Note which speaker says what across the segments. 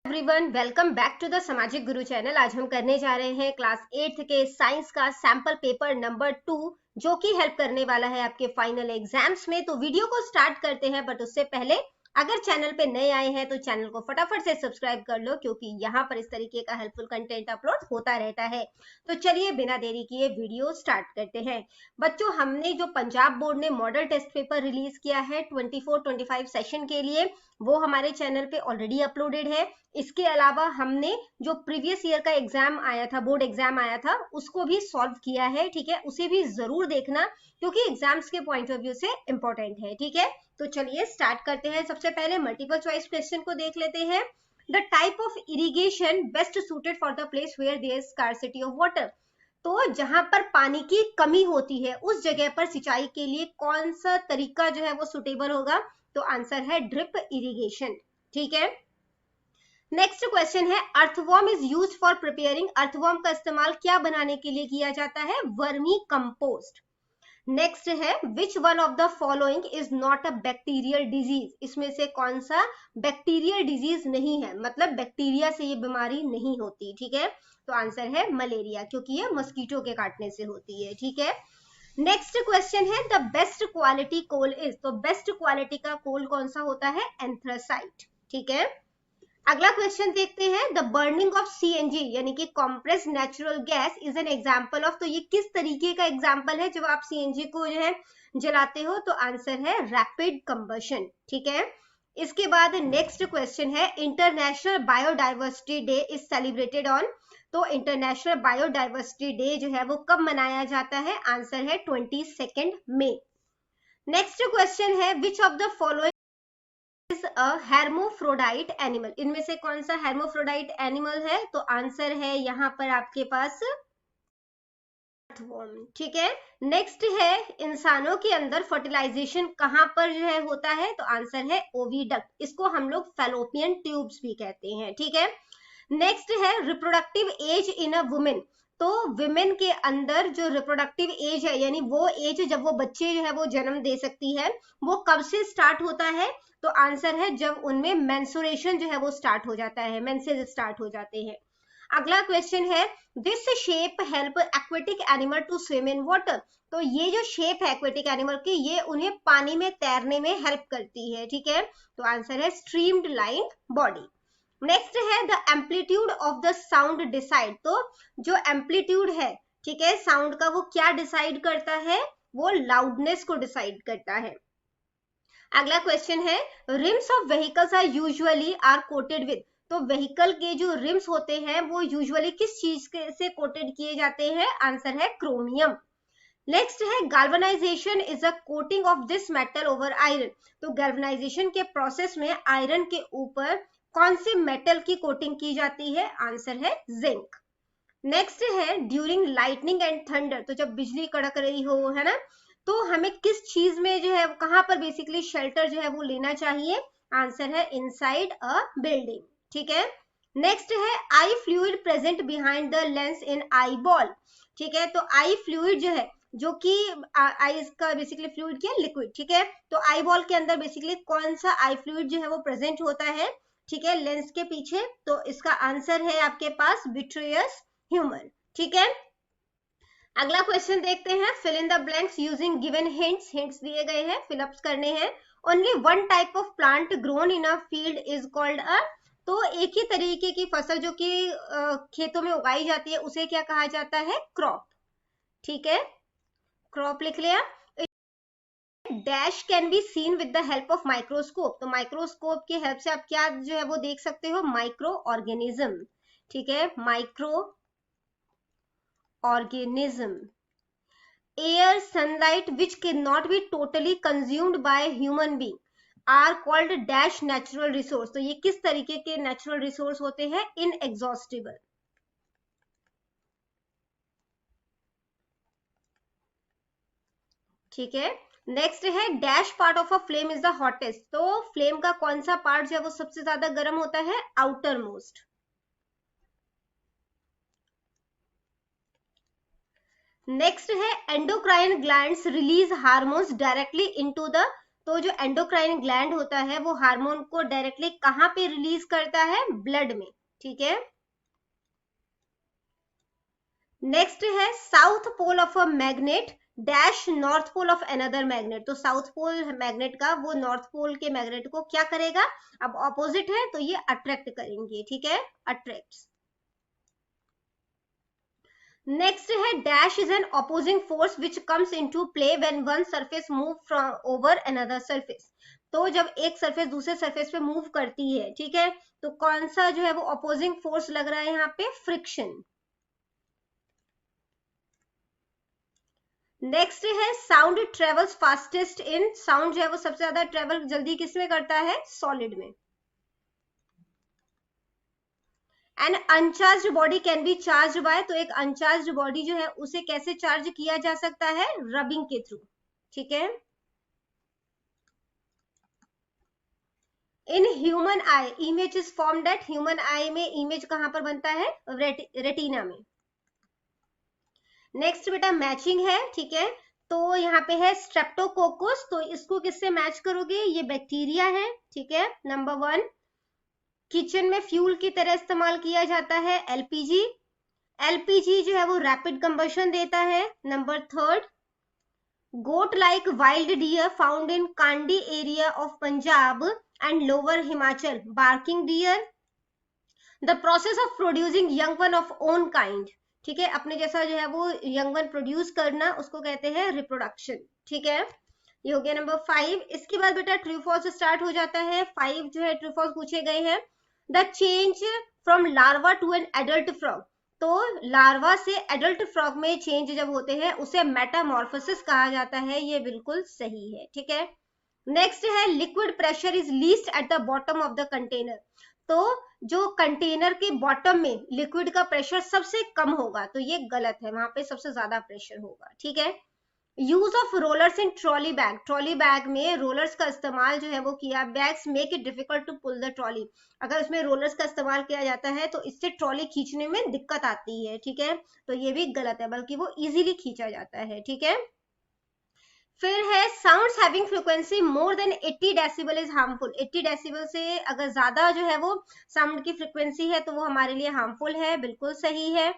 Speaker 1: Everyone, welcome back to the सामाजिक गुरु channel. आज हम करने जा रहे हैं क्लास 8th के साइंस का सैंपल पेपर नंबर 2, जो कि हेल्प करने वाला है आपके फाइनल एग्जाम्स में। तो वीडियो को स्टार्ट करते हैं, बट उससे पहले अगर चैनल पे नए आए हैं तो चैनल को फटाफट से सब्सक्राइब कर लो, क्योंकि यहाँ पर इस तरीके का हेल्पफुल कंटेंट अपलोड होता रहता है। तो चलिए बिना देरी किए वीडियो स्टार्ट करते हैं। बच्चों, हमने जो पंजाब बोर्ड ने मॉडल टेस्ट पेपर रिलीज किया है 24-25 सेशन के लिए, वो हमारे चैनल पे ऑलरेडी अपलोडेड है। इसके अलावा हमने जो प्रीवियस ईयर का एग्जाम आया था, बोर्ड एग्जाम आया था, उसको भी सॉल्व किया है। ठीक है, उसे भी जरूर देखना, क्योंकि एग्जाम्स के पॉइंट ऑफ व्यू से इंपॉर्टेंट है। ठीक है, तो चलिए स्टार्ट करते हैं। सबसे पहले मल्टीपल चॉइस क्वेश्चन को देख लेते हैं। The type of irrigation best suited for the place where there is scarcity of water. तो जहां पर पानी की कमी होती है उस जगह पर सिंचाई के लिए कौन सा तरीका जो है वो सुटेबल होगा? तो आंसर है ड्रिप इरिगेशन। ठीक है, नेक्स्ट क्वेश्चन है, earthworm is used for preparing. Earthworm का इस्तेमाल क्या बनाने के लिए किया जाता है? Vermi compost. नेक्स्ट है, which one of the following is not a bacterial disease. इसमें से कौन सा बैक्टीरियल डिजीज नहीं है, मतलब बैक्टीरिया से ये बीमारी नहीं होती। ठीक है, तो आंसर है मलेरिया, क्योंकि ये मस्कीटो के काटने से होती है। ठीक है, नेक्स्ट क्वेश्चन है, the best quality coal is. तो बेस्ट क्वालिटी का कोल कौन सा होता है? एंथ्रासाइट। ठीक है, अगला क्वेश्चन देखते हैं, द बर्निंग ऑफ सीएनजी यानी कि compressed natural gas is an example of. तो ये किस तरीके का एग्जांपल है जब आप सीएनजी को जो है जलाते हो? तो आंसर है रैपिड कंबशन। ठीक है, इसके बाद नेक्स्ट क्वेश्चन है, international biodiversity day is celebrated on. तो इंटरनेशनल बायोडाइवर्सिटी डे जो है वो कब मनाया जाता है? आंसर है 22 मई। नेक्स्ट क्वेश्चन है, which of the following hermaphrodite animal. इनमें से कौन सा हेर्मोफ्रोडाइट एनिमल है? तो आंसर है यहाँ पर आपके पास अर्थवॉर्म। ठीक है, नेक्स्ट है, इंसानों के अंदर फर्टिलाइजेशन कहाँ पर जो है होता है? तो आंसर है ओविडक्ट। इसको हम लोग फैलोपियन ट्यूब्स भी कहते हैं। ठीक है, नेक्स्ट है, reproductive age in a women. तो विमेन के अंदर जो रिप्रोडक्टिव एज है, यानी वो एज जब वो बच्चे जो है वो जन्म दे सकती है, वो कब से स्टार्ट होता है? तो आंसर है जब उनमें मेंस्ट्रुएशन जो है वो स्टार्ट हो जाता है, मेंसेस स्टार्ट हो जाते हैं। अगला क्वेश्चन है, this shape help aquatic animal to swim in water. तो ये जो शेप है एक्वेटिक एनिमल की, ये उन्हें पानी में तैरने में हेल्प करती है। ठीक है, तो आंसर है स्ट्रीम्ड लाइन बॉडी। नेक्स्ट है, the amplitude of the sound decide. तो जो एम्पलीट्यूड है, ठीक है, साउंड का, वो क्या डिसाइड करता है? वो लाउडनेस को डिसाइड करता है। अगला क्वेश्चन है, rims of vehicles are usually are coated with. तो व्हीकल के जो रिम्स होते हैं वो यूजुअली किस चीज से कोटेड किए जाते हैं? आंसर है क्रोमियम। नेक्स्ट है, galvanisation is a coating of this metal over iron. तो गैल्वेनाइजेशन के प्रोसेस में आयरन के ऊपर कौन से मेटल की कोटिंग की जाती है? आंसर है जिंक। नेक्स्ट है, ड्यूरिंग लाइटनिंग एंड थंडर। तो जब बिजली कड़क रही हो, है ना, तो हमें किस चीज में जो है, कहां पर बेसिकली शेल्टर जो है वो लेना चाहिए? आंसर है इनसाइड अ बिल्डिंग। ठीक है, नेक्स्ट है, eye fluid present behind the lens in eye ball. ठीक है, तो आई फ्लूइड जो है, जो कि आई का बेसिकली फ्लूइड क्या? लिक्विड। ठीक है, तो आई बॉल के अंदर बेसिकली कौन सा आई फ्लूइड जो है वो प्रेजेंट होता है? ठीक है, लेंस के पीछे। तो इसका आंसर है आपके पास विट्रियस ह्यूमर। ठीक है, अगला क्वेश्चन देखते हैं, fill in the blanks using given hints. Hints दिए गए हैं, फिलअप्स करने हैं। Only one type of plant grown in a field is called a. तो एक ही तरीके की फसल जो कि खेतों में उगाई जाती है, उसे क्या कहा जाता है? क्रॉप। ठीक है, क्रॉप लिख लिया। Dash can be seen with the help of microscope. तो माइक्रोस्कोप की हेल्प से आप क्या जो है वो देख सकते हो? Micro organism. ठीक है, micro organism. Air, sunlight which cannot be totally consumed by human being are called dash natural resource. तो ये किस तरीके के natural resource होते हैं? inexhaustible. ठीक है, नेक्स्ट है, dash part of a flame is the hottest. तो फ्लेम का कौन सा पार्ट जो है वो सबसे ज्यादा गर्म होता है? Outer most. नेक्स्ट है, endocrine glands release hormones directly into the. तो जो एंडोक्राइन ग्लैंड होता है वो हार्मोन को डायरेक्टली कहाँ पे रिलीज करता है? ब्लड में, ठीक है। नेक्स्ट है south pole of a magnet dash north pole of another magnet. तो साउथ पोल मैग्नेट का वो नॉर्थ पोल के मैग्नेट को क्या करेगा? अब ऑपोजिट है तो ये अट्रैक्ट करेंगे, ठीक है, अट्रैक्ट्स। नेक्स्ट है dash is an opposing force which comes into play when one surface move from over another surface. तो जब एक सरफेस दूसरे सरफेस पे मूव करती है, ठीक है, तो कौन सा जो है वो ऑपोजिंग फोर्स लग रहा है यहाँ पे? फ्रिक्शन। नेक्स्ट है sound travels fastest in, sound जो है वो सबसे ज्यादा ट्रेवल जल्दी किसमें करता है? सॉलिड में। And uncharged body can be charge by, तो एक अनचार्ज बॉडी जो है उसे कैसे चार्ज किया जा सकता है? रबिंग के थ्रू, ठीक है। In human I image is formed at, human आई में इमेज कहां पर बनता है? रेटिना में। नेक्स्ट बेटा मैचिंग है, ठीक है। तो यहाँ पे है स्ट्रेप्टोकोकस, तो इसको किससे मैच करोगे? ये बैक्टीरिया है, ठीक है। नंबर 1, किचन में फ्यूल की तरह इस्तेमाल किया जाता है एलपीजी। एलपीजी जो है वो रैपिड कंबशन देता है। Number 3, goat like wild deer found in Kandi area of Punjab and lower Himachal, barking deer. The process of producing young one of own kind, ठीक है, अपने जैसा जो है वो यंग वन प्रोड्यूस करना, उसको कहते हैं रिप्रोडक्शन, ठीक है। ये हो गया नंबर 5। इसके बाद बेटा ट्रू फॉल्स स्टार्ट हो जाता है। 5 जो है ट्रू फॉल्स पूछे गए हैं। The change from larva to an adult frog, तो लार्वा से एडल्ट फ्रॉग में चेंज जब होते हैं उसे मेटामॉर्फोसिस कहा जाता है, ये बिल्कुल सही है, ठीक है। नेक्स्ट है liquid pressure is least at the bottom of the container, तो जो कंटेनर के बॉटम में लिक्विड का प्रेशर सबसे कम होगा, तो ये गलत है, वहां पे सबसे ज्यादा प्रेशर होगा, ठीक है। Use of rollers in trolley bag, trolley bag में रोलर्स का इस्तेमाल जो है वो किया। Bags make it difficult to pull the trolley, अगर उसमें रोलर्स का इस्तेमाल किया जाता है तो इससे ट्रॉली खींचने में दिक्कत आती है, ठीक है, तो ये भी गलत है, बल्कि वो इजीली खींचा जाता है, ठीक है। फिर है sounds having frequency more then 80 decibel is harmful, 80 decibel से अगर ज्यादा जो है वो साउंड की फ्रीक्वेंसी है तो वो हमारे लिए हार्मफुल है, बिल्कुल सही है।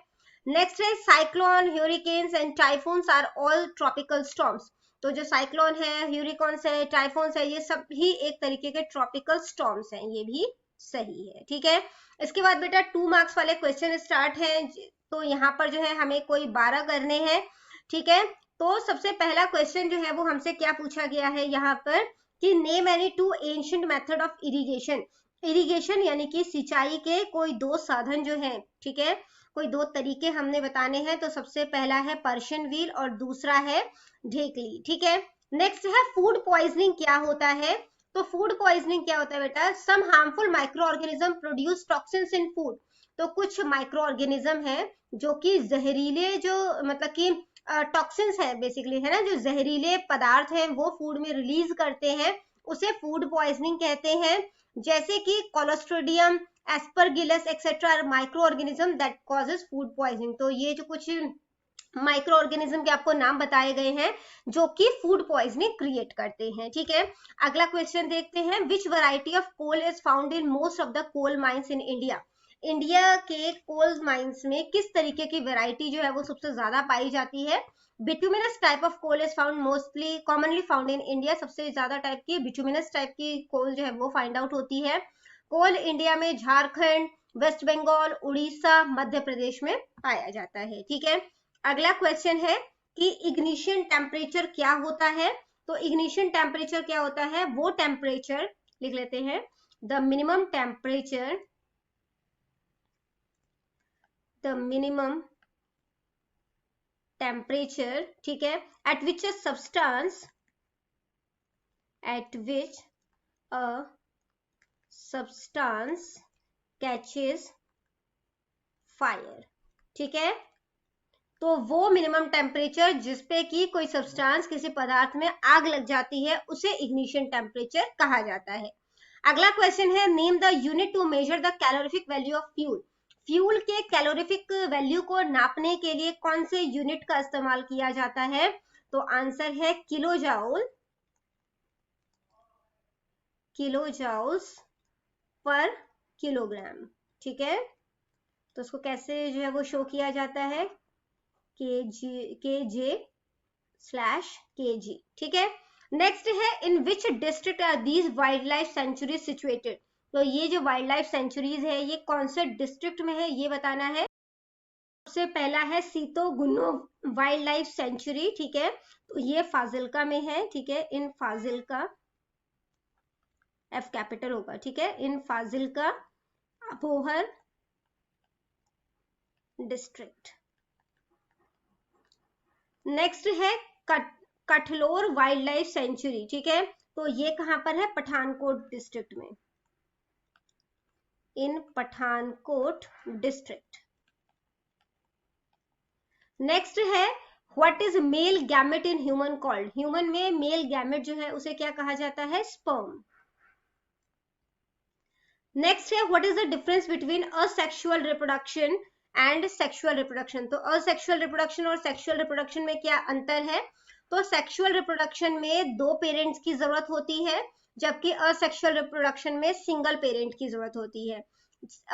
Speaker 1: नेक्स्ट है cyclone, hurricanes and typhoons are all tropical storms, तो जो साइक्लोन है, ह्यूरिकॉन्स है, टाइफून्स है, ये सब भी एक तरीके के ट्रॉपिकल स्टॉर्म्स हैं, ये भी सही है, ठीक है। इसके बाद बेटा 2 मार्क्स वाले क्वेश्चन स्टार्ट है, तो यहाँ पर जो है हमें कोई 12 करने हैं, ठीक है। तो सबसे पहला क्वेश्चन जो है वो हमसे क्या पूछा गया है यहाँ पर कि name any 2 ancient method of irrigation, irrigation यानी कि सिंचाई के कोई 2 साधन जो हैं, ठीक है, कोई 2 तरीके हमने बताने हैं। तो सबसे पहला है पर्शियन व्हील और दूसरा है ढेकली, ठीक है। नेक्स्ट है फूड पॉइजनिंग क्या होता है, तो फूड पॉइजनिंग क्या होता है बेटा? Some harmful micro organism produce toxins in food, तो कुछ माइक्रो ऑर्गेनिज्म है जो कि जहरीले, जो मतलब कि टॉक्सिन्स है बेसिकली, है ना, जो जहरीले पदार्थ हैं वो फूड में रिलीज करते हैं, उसे फूड पॉइजनिंग कहते हैं। जैसे कि Clostridium, Aspergillus etcetera micro organism that causes food poisoning, तो ये जो कुछ माइक्रो ऑर्गेनिज्म के आपको नाम बताए गए हैं जो कि फूड पॉइजनिंग क्रिएट करते हैं, ठीक है। अगला क्वेश्चन देखते हैं, which variety of coal is found in most of the coal mines in India, India के कोल माइंस में किस तरीके की वैरायटी जो है वो सबसे ज्यादा पाई जाती है? Bituminous type of coal is found mostly commonly found in India, सबसे ज्यादा टाइप की बिटुमिनस टाइप की कोल जो है वो फाइंड आउट होती है। कोल इंडिया में झारखंड, वेस्ट बंगाल, उड़ीसा, मध्य प्रदेश में पाया जाता है, ठीक है। अगला क्वेश्चन है कि इग्निशन टेम्परेचर क्या होता है, तो इग्निशन टेम्परेचर क्या होता है? वो टेम्परेचर लिख लेते हैं, the minimum temperature, the minimum temperature, ठीक है, at which a substance catches fire, ठीक है। तो वो मिनिमम टेम्परेचर जिसपे कि कोई सब्सटेंस, किसी पदार्थ में आग लग जाती है, उसे इग्निशन टेम्परेचर कहा जाता है। अगला क्वेश्चन है, name the unit to measure the calorific value of fuel, fuel के कैलोरीफिक वैल्यू को नापने के लिए कौन से यूनिट का इस्तेमाल किया जाता है? तो आंसर है किलो जाउल किलो जूल्स पर किलोग्राम, ठीक है। तो उसको कैसे जो है वो शो किया जाता है, kj/kg, ठीक है। नेक्स्ट है in which district are these wild life sanctuary situated. तो ये जो वाइल्ड लाइफ सेंचुरीज है ये कौन से डिस्ट्रिक्ट में है ये बताना है। सबसे पहला है सीतो गुन्नो वाइल्ड लाइफ सेंचुरी, ठीक है। तो ये फाजिल्का में है, ठीक है, इन फाजिल्का, एफ कैपिटल होगा, ठीक है, इन फाजिल्का अपोहर डिस्ट्रिक्ट। नेक्स्ट है कठलोर वाइल्ड लाइफ सेंचुरी, ठीक है। तो ये कहां पर है, पठानकोट डिस्ट्रिक्ट में, इन पठानकोट डिस्ट्रिक्ट। नेक्स्ट है what is male gamete in human called. Human में मेल गैमेट जो है उसे क्या कहा जाता है, स्पर्म। नेक्स्ट है what is the difference between asexual reproduction and sexual reproduction. तो असेक्सुअल रिप्रोडक्शन और सेक्सुअल रिप्रोडक्शन में क्या अंतर है। तो सेक्सुअल रिप्रोडक्शन में 2 पेरेंट्स की जरूरत होती है, जबकि असेक्सुअल रिप्रोडक्शन में सिंगल पेरेंट की जरूरत होती है।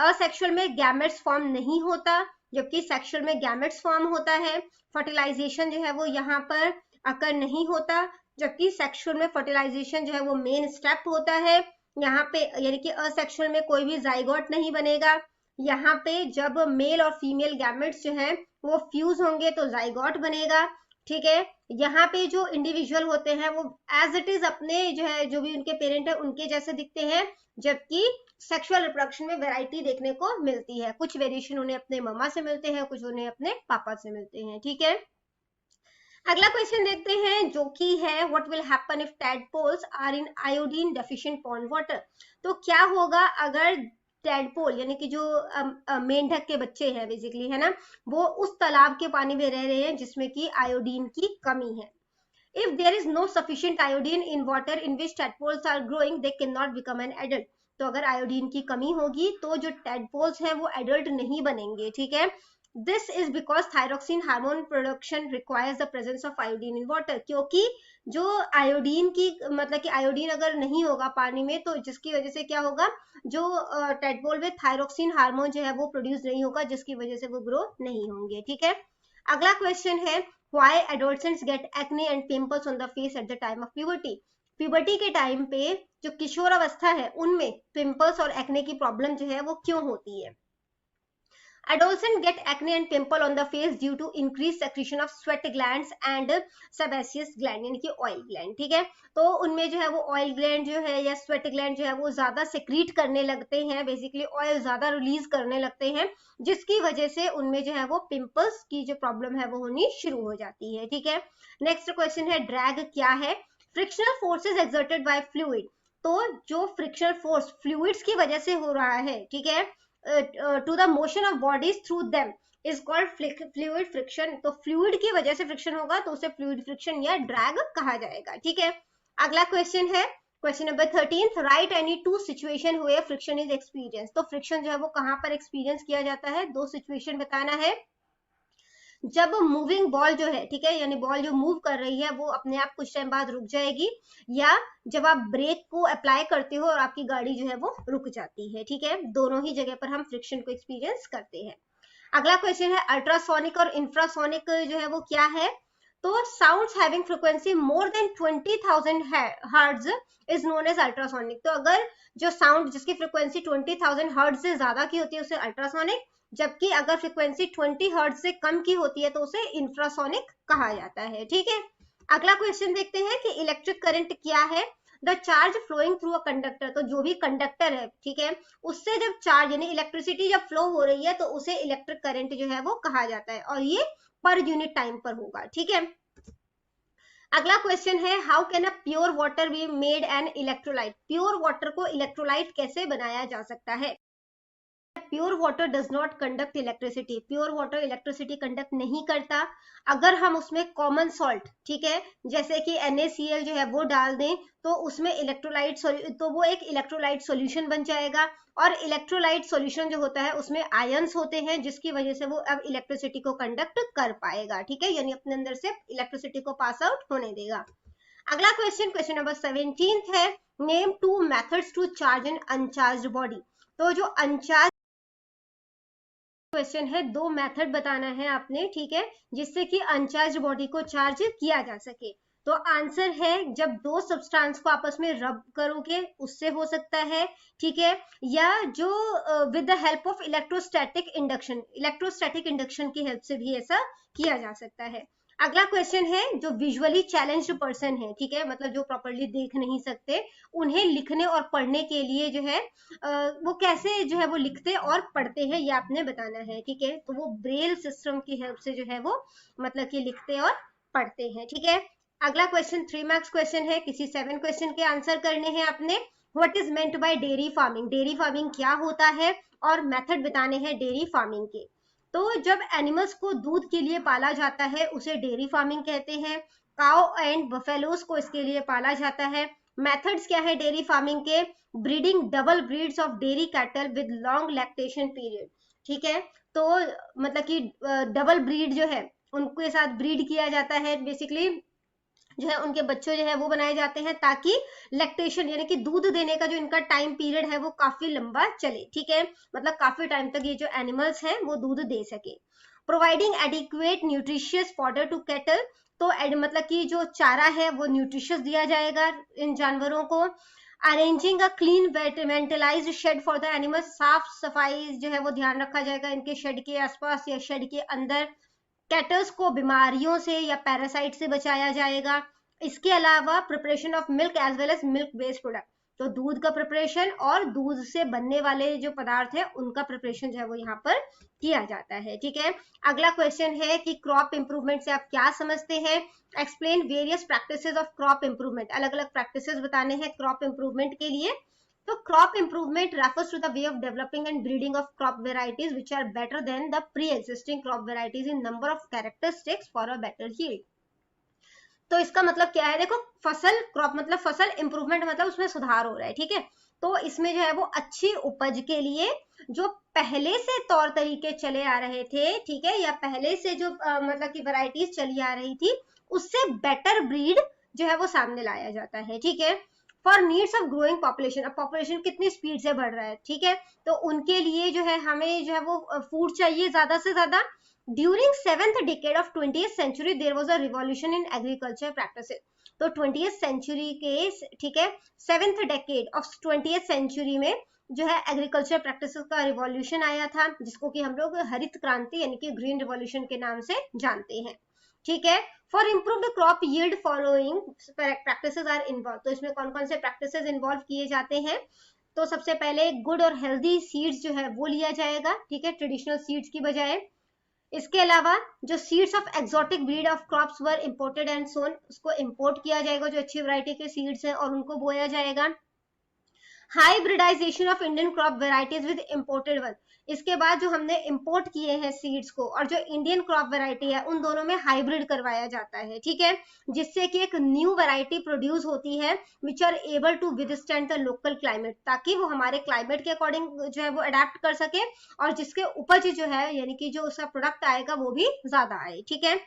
Speaker 1: असेक्सुअल में गैमेट्स फॉर्म नहीं होता, जबकि सेक्सुअल में गैमेट्स फॉर्म होता है। फर्टिलाइजेशन जो है वो यहाँ पर अकर नहीं होता, जबकि सेक्सुअल में फर्टिलाइजेशन जो है वो मेन स्टेप होता है। यहाँ पे यानी कि असेक्सुअल में कोई भी जाइगोट नहीं बनेगा। यहाँ पे जब मेल और फीमेल गैमेट्स जो है वो फ्यूज होंगे तो जाइगोट बनेगा, ठीक है। यहाँ पे जो इंडिविजुअल होते हैं वो एज इट इज अपने जो है जो भी उनके पेरेंट है उनके जैसे दिखते हैं, जबकि सेक्सुअल रिप्रोडक्शन में वैरायटी देखने को मिलती है। कुछ वेरिएशन उन्हें अपने मम्मा से मिलते हैं, कुछ उन्हें अपने पापा से मिलते हैं, ठीक है। अगला क्वेश्चन देखते हैं जो कि है what will happen if tadpoles are in iodine deficient pond water. तो क्या होगा अगर टैडपोल यानी कि जो मेंढक के बच्चे हैं बेसिकली, है ना, वो उस तालाब के पानी में रह रहे हैं जिसमें कि आयोडीन की कमी है। If there is no sufficient iodine in water in which tadpoles are growing, they cannot become an adult. तो अगर आयोडीन की कमी होगी तो जो tadpoles हैं वो एडल्ट नहीं बनेंगे, ठीक है। This is because thyroxine hormone production requires the presence of iodine in water. क्योंकि जो आयोडीन की मतलब कि आयोडीन अगर नहीं होगा पानी में तो जिसकी वजह से क्या होगा, जो टेडपोल में थायरोक्सिन हार्मोन जो है वो प्रोड्यूस नहीं होगा, जिसकी वजह से वो ग्रो नहीं होंगे, ठीक है। अगला क्वेश्चन है why adolescents get acne and pimples on the face at the time of puberty। puberty के टाइम पे जो किशोर अवस्था है उनमें पिंपल्स और एक्ने की प्रॉब्लम जो है वो क्यों होती है। Adolescents get acne and pimple on the face due to increased secretion of sweat glands and sebaceous gland यानी कि ऑयल ग्लैंड, ठीक है। तो उनमें जो है वो ऑयल ग्लैंड जो है या स्वेट ग्लैंड जो है वो ज्यादा सेक्रीट करने लगते हैं, बेसिकली ऑयल ज्यादा रिलीज करने लगते हैं, जिसकी वजह से उनमें जो है वो पिंपल्स की जो प्रॉब्लम है वो होनी शुरू हो जाती है, ठीक है। नेक्स्ट क्वेश्चन है ड्रैग क्या है। Frictional forces exerted by fluid. तो जो फ्रिक्शनल फोर्स फ्लूइड्स की वजह से हो रहा है, ठीक है, to the motion of bodies through them is called fluid friction। तो फ्लूइड की वजह से फ्रिक्शन होगा तो उसे फ्लूइड फ्रिक्शन या ड्रैग कहा जाएगा, ठीक है। अगला क्वेश्चन है question number 13, right any 2 situation हुए फ्रिक्शन इज एक्सपीरियंस। तो फ्रिक्शन जो है वो कहां पर एक्सपीरियंस किया जाता है, 2 सिचुएशन बताना है। जब मूविंग बॉल जो है, ठीक है, यानी बॉल जो मूव कर रही है वो अपने आप कुछ टाइम बाद रुक जाएगी, या जब आप ब्रेक को अप्लाई करते हो और आपकी गाड़ी जो है वो रुक जाती है, ठीक है। दोनों ही जगह पर हम फ्रिक्शन को एक्सपीरियंस करते हैं। अगला क्वेश्चन है अल्ट्रासोनिक और इंफ्रासोनिक जो है वो क्या है। तो sounds having frequency more than 20,000 hertz is known as ultrasonic. तो अगर जो साउंड जिसकी फ्रीक्वेंसी 20,000 हर्ट्ज से ज्यादा की होती है उसे अल्ट्रासोनिक, जबकि अगर फ्रीक्वेंसी 20 हर्ट्ज से कम की होती है तो उसे इंफ्रासोनिक कहा जाता है, ठीक है। अगला क्वेश्चन देखते हैं कि इलेक्ट्रिक करंट क्या है। The charge flowing through a conductor. तो जो भी कंडक्टर है, ठीक है, उससे जब चार्ज यानी इलेक्ट्रिसिटी जब फ्लो हो रही है तो उसे इलेक्ट्रिक करंट जो है वो कहा जाता है, और ये पर यूनिट टाइम पर होगा, ठीक है। अगला क्वेश्चन है how can a pure water be made an electrolyte. Pure water को इलेक्ट्रोलाइट कैसे बनाया जा सकता है। Pure water does not conduct electricity. Pure water electricity conduct नहीं करता। अगर हम उसमें कॉमन सॉल्ट, ठीक है, जैसे कि NaCl जो है वो डाल दें तो उसमें इलेक्ट्रोलाइट तो वो एक इलेक्ट्रोलाइट सॉल्यूशन बन जाएगा, और इलेक्ट्रोलाइट सॉल्यूशन जो होता है उसमें आयंस होते हैं जिसकी वजह से वो अब इलेक्ट्रिसिटी को कंडक्ट कर पाएगा, ठीक है, यानी अपने अंदर से इलेक्ट्रिसिटी को पास आउट होने देगा। अगला क्वेश्चन, क्वेश्चन नंबर 17 है, name 2 methods to charge an uncharged body. तो जो अनचार्ज क्वेश्चन है, 2 मेथड बताना है आपने, ठीक है, जिससे कि अनचार्ज बॉडी को चार्ज किया जा सके। तो आंसर है, जब 2 सब्सटेंस को आपस में रब करोगे उससे हो सकता है, ठीक है, या जो with the help of electrostatic induction की हेल्प से भी ऐसा किया जा सकता है। अगला क्वेश्चन है, जो विजुअली चैलेंज्ड पर्सन है, ठीक है, मतलब जो प्रॉपर्ली देख नहीं सकते, उन्हें लिखने और पढ़ने के लिए जो है वो कैसे जो है वो लिखते और पढ़ते हैं, ये आपने बताना है, ठीक है। तो वो ब्रेल सिस्टम की हेल्प से जो है वो मतलब कि लिखते और पढ़ते हैं, ठीक है। अगला क्वेश्चन 3 मार्क्स क्वेश्चन है, किसी 7 क्वेश्चन के आंसर करने हैं आपने। What is meant by dairy farming, dairy farming क्या होता है, और मेथड बताने हैं डेयरी फार्मिंग के। तो जब एनिमल्स को दूध के लिए पाला जाता है उसे डेयरी फार्मिंग कहते हैं। काउ एंड बफेलोस को इसके लिए पाला जाता है। मेथड्स क्या है डेयरी फार्मिंग के, breeding double breeds of dairy cattle with long lactation period, ठीक है। तो मतलब कि डबल ब्रीड जो है उनके साथ ब्रीड किया जाता है, बेसिकली जो है उनके बच्चे जो है वो बनाए जाते हैं, ताकि लैक्टेशन यानी कि दूध देने का जो इनका टाइम पीरियड है वो काफी लंबा चले, ठीक है, मतलब काफी टाइम तक ये जो एनिमल्स हैं वो दूध दे सके। Providing adequate nutritious fodder to cattle, तो मतलब कि जो चारा है वो न्यूट्रिशियस दिया जाएगा इन जानवरों को। Arranging a clean ventilated shed for the animals, साफ सफाई जो है वो ध्यान रखा जाएगा इनके शेड के आसपास या शेड के अंदर। कैटल्स को बीमारियों से या पैरासाइट से बचाया जाएगा। इसके अलावा preparation of milk as well as milk based product, तो दूध का प्रिपरेशन और दूध से बनने वाले जो पदार्थ है उनका प्रिपरेशन जो है वो यहाँ पर किया जाता है, ठीक है। अगला क्वेश्चन है कि क्रॉप इंप्रूवमेंट से आप क्या समझते हैं। Explain various practices of crop improvement, अलग अलग प्रैक्टिसेस बताने हैं क्रॉप इंप्रूवमेंट के लिए। तो crop improvement refers to the way of developing and breeding of crop varieties which are better than the pre-existing crop varieties in number of characteristics for a better yield. तो इसका मतलब क्या है, देखो फसल क्रॉप मतलब फसल, इंप्रूवमेंट मतलब उसमें सुधार हो रहा है, ठीक है। तो इसमें जो है वो अच्छी उपज के लिए जो पहले से तौर तरीके चले आ रहे थे, ठीक है, या पहले से जो मतलब की वैरायटीज चली आ रही थी उससे बेटर ब्रीड जो है वो सामने लाया जाता है, ठीक है। For needs of growing population, अब पॉपुलेशन कितनी स्पीड से बढ़ रहा है, ठीक है, तो उनके लिए जो है हमें जो है वो फूड चाहिए ज्यादा से ज्यादा। During 7th decade of 20th century there was a revolution in agriculture practices, तो 20th century के, ठीक है, 7th decade of 20th century में जो है एग्रीकल्चर प्रैक्टिसेस का रिवॉल्यूशन आया था, जिसको कि हम लोग हरित क्रांति यानी कि ग्रीन रिवॉल्यूशन के नाम से जानते हैं, ठीक है। For improved crop yield following practices are involve, तो इसमें कौन कौन से प्रैक्टिसेस इन्वॉल्व किए जाते हैं। तो सबसे पहले गुड और हेल्दी सीड्स जो है वो लिया जाएगा, ठीक है, ट्रेडिशनल सीड्स की बजाय। इसके अलावा जो seeds of exotic breed of crops were imported and sown, उसको इंपोर्ट किया जाएगा जो अच्छी वैरायटी के सीड्स हैं और उनको बोया जाएगा। Hybridization of Indian crop varieties with imported one, इसके बाद जो हमने इंपोर्ट किए हैं सीड्स को और जो इंडियन क्रॉप वेराइटी है उन दोनों में हाइब्रिड करवाया जाता है, ठीक है, जिससे कि एक न्यू वेराइटी प्रोड्यूस होती है which are able to withstand the local climate, ताकि वो हमारे क्लाइमेट के अकॉर्डिंग जो है वो अडेप्ट कर सके और जिसके उपज जो है यानी कि जो उसका प्रोडक्ट आएगा वो भी ज्यादा आए, ठीक है।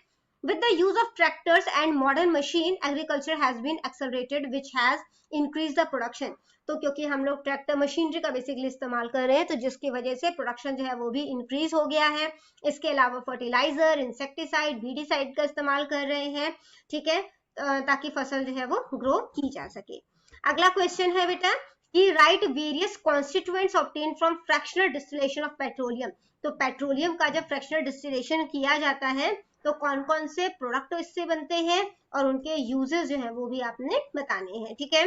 Speaker 1: With the use of tractors and modern machine, agriculture has been accelerated, which has increased the production. तो क्योंकि हम लोग ट्रैक्टर मशीनरी का बेसिकली इस्तेमाल कर रहे हैं तो जिसकी वजह से प्रोडक्शन जो है वो भी इंक्रीज हो गया है। इसके अलावा फर्टिलाइजर, इंसेक्टिसाइड, वीडिसाइड का इस्तेमाल कर रहे हैं, ठीक है, ताकि फसल जो है वो ग्रो की जा सके। अगला क्वेश्चन है बेटा कि right various constituents obtain from fractional distillation of petroleum, तो पेट्रोलियम का जब फ्रैक्शनल डिस्टिलेशन किया जाता है तो कौन कौन से प्रोडक्ट इससे बनते हैं और उनके यूजेस जो है वो भी आपने बताने हैं, ठीक है।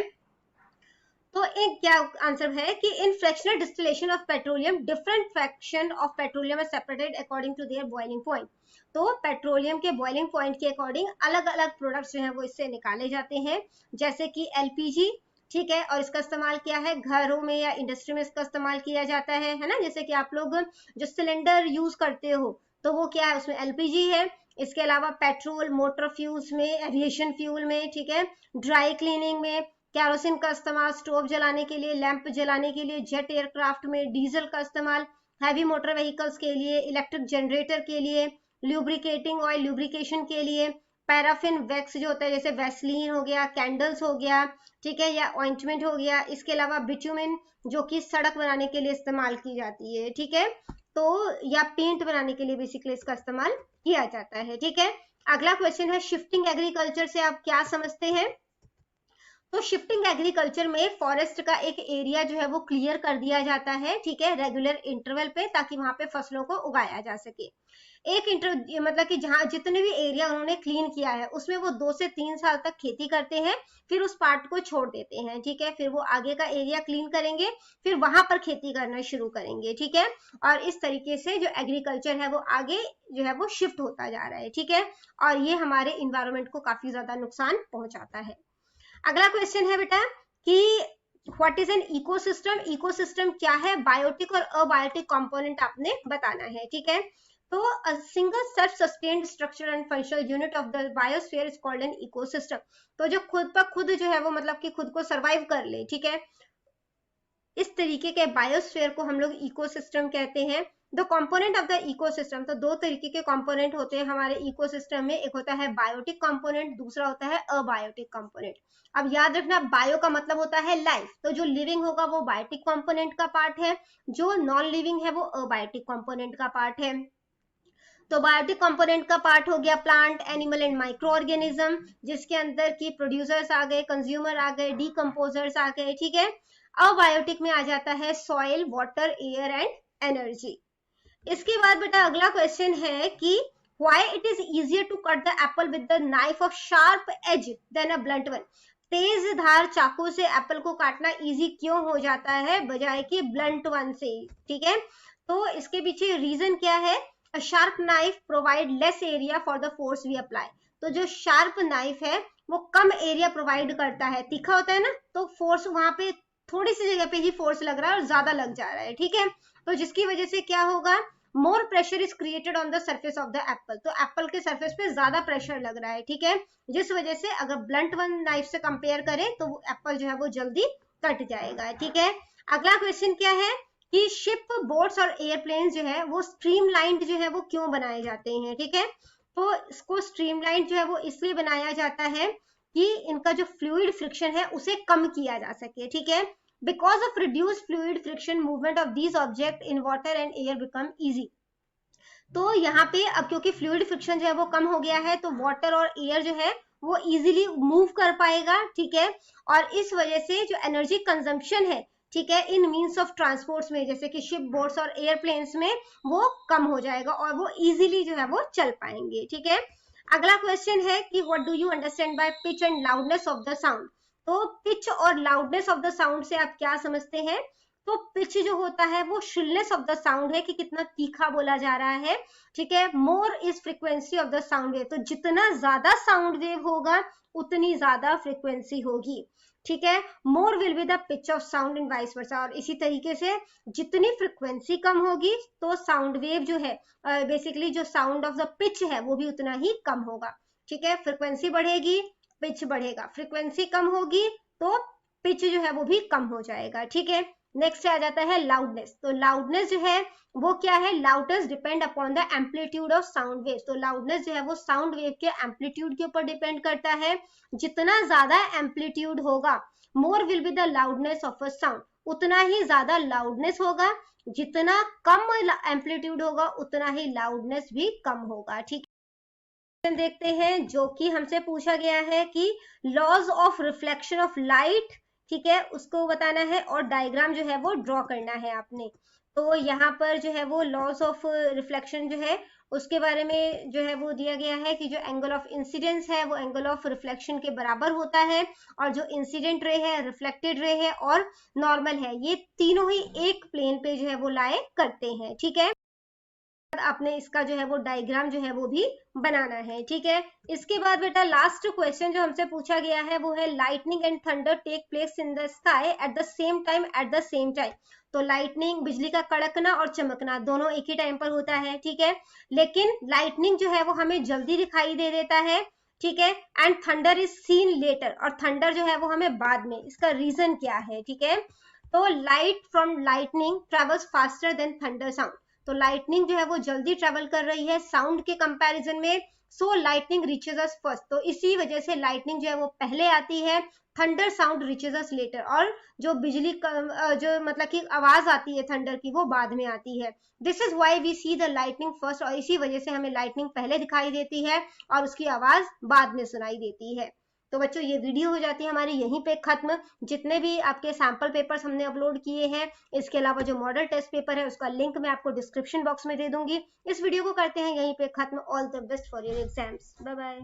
Speaker 1: तो एक क्या आंसर है कि in fractional distillation of petroleum different fraction of petroleum are separated according to their boiling point, तो पेट्रोलियम के बॉइलिंग पॉइंट के अकॉर्डिंग अलग अलग प्रोडक्ट्स जो है वो इससे निकाले जाते हैं, जैसे कि एलपीजी, ठीक है, और इसका इस्तेमाल क्या है घरों में या इंडस्ट्री में इसका इस्तेमाल किया जाता है ना, जैसे कि आप लोग जो सिलेंडर यूज करते हो तो वो क्या है उसमें एलपीजी है। इसके अलावा पेट्रोल मोटर फ्यूल्स में, एविएशन फ्यूल में, ठीक है, ड्राई क्लीनिंग में, कैरोसिन का इस्तेमाल स्टोव जलाने के लिए, लैंप जलाने के लिए, जेट एयरक्राफ्ट में डीजल का इस्तेमाल, हैवी मोटर व्हीकल्स के लिए, इलेक्ट्रिक जनरेटर के लिए, ल्यूब्रिकेटिंग ऑयल लुब्रिकेशन के लिए, पैराफिन वैक्स जो होता है, जैसे वैसलीन हो गया, कैंडल्स हो गया, ठीक है, या ऑइंटमेंट हो गया। इसके अलावा बिटुमिन जो कि सड़क बनाने के लिए इस्तेमाल की जाती है, ठीक है, तो या पेंट बनाने के लिए बेसिकली इसका इस्तेमाल किया जाता है, ठीक है। अगला क्वेश्चन है शिफ्टिंग एग्रीकल्चर से आप क्या समझते हैं? तो शिफ्टिंग एग्रीकल्चर में फॉरेस्ट का एक एरिया जो है वो क्लियर कर दिया जाता है, ठीक है, रेगुलर इंटरवल पे, ताकि वहां पे फसलों को उगाया जा सके। एक इंटर मतलब कि जहां जितने भी एरिया उन्होंने क्लीन किया है उसमें वो 2 से 3 साल तक खेती करते हैं, फिर उस पार्ट को छोड़ देते हैं, ठीक है, फिर वो आगे का एरिया क्लीन करेंगे, फिर वहां पर खेती करना शुरू करेंगे, ठीक है। और इस तरीके से जो एग्रीकल्चर है वो आगे जो है वो शिफ्ट होता जा रहा है, ठीक है, और ये हमारे इन्वायरमेंट को काफी ज्यादा नुकसान पहुंचाता है। अगला क्वेश्चन है बेटा कि what is an ecosystem? Ecosystem क्या है? बायोटिक और अबायोटिक कंपोनेंट आपने बताना है, ठीक है। तो a single self sustained structure and functional unit of the biosphere is called an ecosystem। तो जो खुद पर खुद जो है वो मतलब कि खुद को सरवाइव कर ले, ठीक है, इस तरीके के बायोस्फीयर को हम लोग इकोसिस्टम कहते हैं। The component of the ecosystem, तो दो तरीके के कंपोनेंट होते हैं हमारे इकोसिस्टम में, एक होता है बायोटिक कंपोनेंट, दूसरा होता है अबायोटिक कंपोनेंट। अब याद रखना, बायो का मतलब होता है लाइफ, तो जो लिविंग होगा वो बायोटिक कंपोनेंट का पार्ट है, जो नॉन लिविंग है वो अबायोटिक कंपोनेंट का पार्ट है। तो बायोटिक कंपोनेंट का पार्ट हो गया plant, animal and micro organism, जिसके अंदर की प्रोड्यूसर्स आ गए, कंज्यूमर आ गए, डीकम्पोजर्स आ गए, ठीक है। अबायोटिक में आ जाता है soil, water, air and energy. इसके बाद बेटा अगला क्वेश्चन है कि why it is easier to cut the apple with the knife of sharp edge than a blunt one? तेज धार चाकू से एप्पल को काटना इजी क्यों हो जाता है बजाय कि ब्लंट वन से, ठीक है। तो इसके पीछे रीजन क्या है? A sharp knife provide less area for the force we apply। तो जो शार्प नाइफ है वो कम एरिया प्रोवाइड करता है, तीखा होता है ना, तो फोर्स वहां पे थोड़ी सी जगह पे ही फोर्स लग रहा है और ज्यादा लग जा रहा है, ठीक है। तो जिसकी वजह से क्या होगा, more pressure is created on the surface of the Apple, तो एप्पल के सर्फेस पे ज्यादा प्रेशर लग रहा है, ठीक है, जिस वजह से अगर ब्लंट वन नाइफ से कंपेयर करें तो एप्पल जो है वो जल्दी कट जाएगा, ठीक है। अगला क्वेश्चन क्या है कि शिप, बोट्स और एयरप्लेन जो है वो स्ट्रीमलाइंड जो है वो क्यों बनाए जाते हैं, ठीक है। तो इसको स्ट्रीमलाइंड जो है वो इसलिए बनाया जाता है कि इनका जो फ्लूइड फ्रिक्शन है उसे कम किया जा सके, ठीक है। Because of reduced fluid friction, movement of these objects in water and air become easy। तो यहाँ पे अब क्योंकि फ्लूइड फ्रिक्शन जो है वो कम हो गया है तो वाटर और एयर जो है वो इजीली मूव कर पाएगा, ठीक है, और इस वजह से जो एनर्जी कंजम्पशन है, ठीक है, इन मीन्स ऑफ ट्रांसपोर्ट्स में जैसे कि शिप, बोट्स और एयरप्लेन्स में वो कम हो जाएगा और वो इजीली जो है वो चल पाएंगे, ठीक है। अगला क्वेश्चन है कि what do you understand by pitch and loudness of the sound? तो पिच और लाउडनेस ऑफ द साउंड से आप क्या समझते हैं? तो पिच जो होता है वो शुलनेस ऑफ द साउंड है कि कितना तीखा बोला जा रहा है, ठीक है। More is frequency of the sound wave, तो जितना ज्यादा साउंड वेव होगा उतनी ज्यादा फ्रीक्वेंसी होगी, ठीक है। More will be the pitch of sound and vice versa, और इसी तरीके से जितनी फ्रीक्वेंसी कम होगी तो साउंड वेव जो है बेसिकली जो साउंड ऑफ द पिच है वो भी उतना ही कम होगा, ठीक है। फ्रीक्वेंसी बढ़ेगी, पिच बढ़ेगा, फ्रीक्वेंसी कम होगी तो पिच जो है वो भी कम हो जाएगा, ठीक है। नेक्स्ट आ जाता है लाउडनेस। तो लाउडनेस जो है वो क्या है? Loudness depend upon the amplitude of sound wave. तो लाउडनेस जो है वो साउंड वेव के एम्पलीट्यूड के ऊपर डिपेंड करता है। जितना ज्यादा एम्पलीट्यूड होगा, more will be the loudness of a sound, उतना ही ज्यादा लाउडनेस होगा। जितना कम एम्पलीट्यूड होगा उतना ही लाउडनेस भी कम होगा, ठीक है। देखते हैं जो कि हमसे पूछा गया है कि laws of reflection of light, ठीक है, उसको बताना है और डायग्राम जो है वो ड्रॉ करना है आपने। तो यहाँ पर जो है वो लॉस ऑफ रिफ्लेक्शन जो है उसके बारे में जो है वो दिया गया है कि जो एंगल ऑफ इंसिडेंस है वो एंगल ऑफ रिफ्लेक्शन के बराबर होता है, और जो इंसिडेंट रे है, रिफ्लेक्टेड रे है और नॉर्मल है, ये तीनों ही एक प्लेन पे जो है वो लाए करते हैं, ठीक है। आपने इसका जो है वो डायग्राम जो है वो भी बनाना है, ठीक है। इसके बाद बेटा लास्ट क्वेश्चन जो हमसे पूछा गया है वो है lightning and thunder take place in the sky at the same time at the same time. तो लाइटनिंग, बिजली का कड़कना और चमकना दोनों एक ही टाइम पर होता है, ठीक है, लेकिन लाइटनिंग जो है वो हमें जल्दी दिखाई दे देता है, ठीक है, and thunder is seen later, और थंडर जो है वो हमें बाद में। इसका रीजन क्या है, ठीक है। तो light from lightning travels faster than thunder sound. तो लाइटनिंग जो है वो जल्दी ट्रेवल कर रही है साउंड के कंपैरिजन में, सो लाइटनिंग रीचेज अस फर्स्ट, तो इसी वजह से लाइटनिंग जो है वो पहले आती है, थंडर साउंड रीचेज अस लेटर, और जो बिजली जो मतलब कि आवाज आती है थंडर की वो बाद में आती है। This is why we see the lightning first, और इसी वजह से हमें लाइटनिंग पहले दिखाई देती है और उसकी आवाज बाद में सुनाई देती है। तो बच्चों ये वीडियो हो जाती है हमारी यहीं पे खत्म। जितने भी आपके सैंपल पेपर्स हमने अपलोड किए हैं, इसके अलावा जो मॉडल टेस्ट पेपर है उसका लिंक मैं आपको डिस्क्रिप्शन बॉक्स में दे दूंगी। इस वीडियो को करते हैं यहीं पे खत्म। All the best for your exams. Bye bye.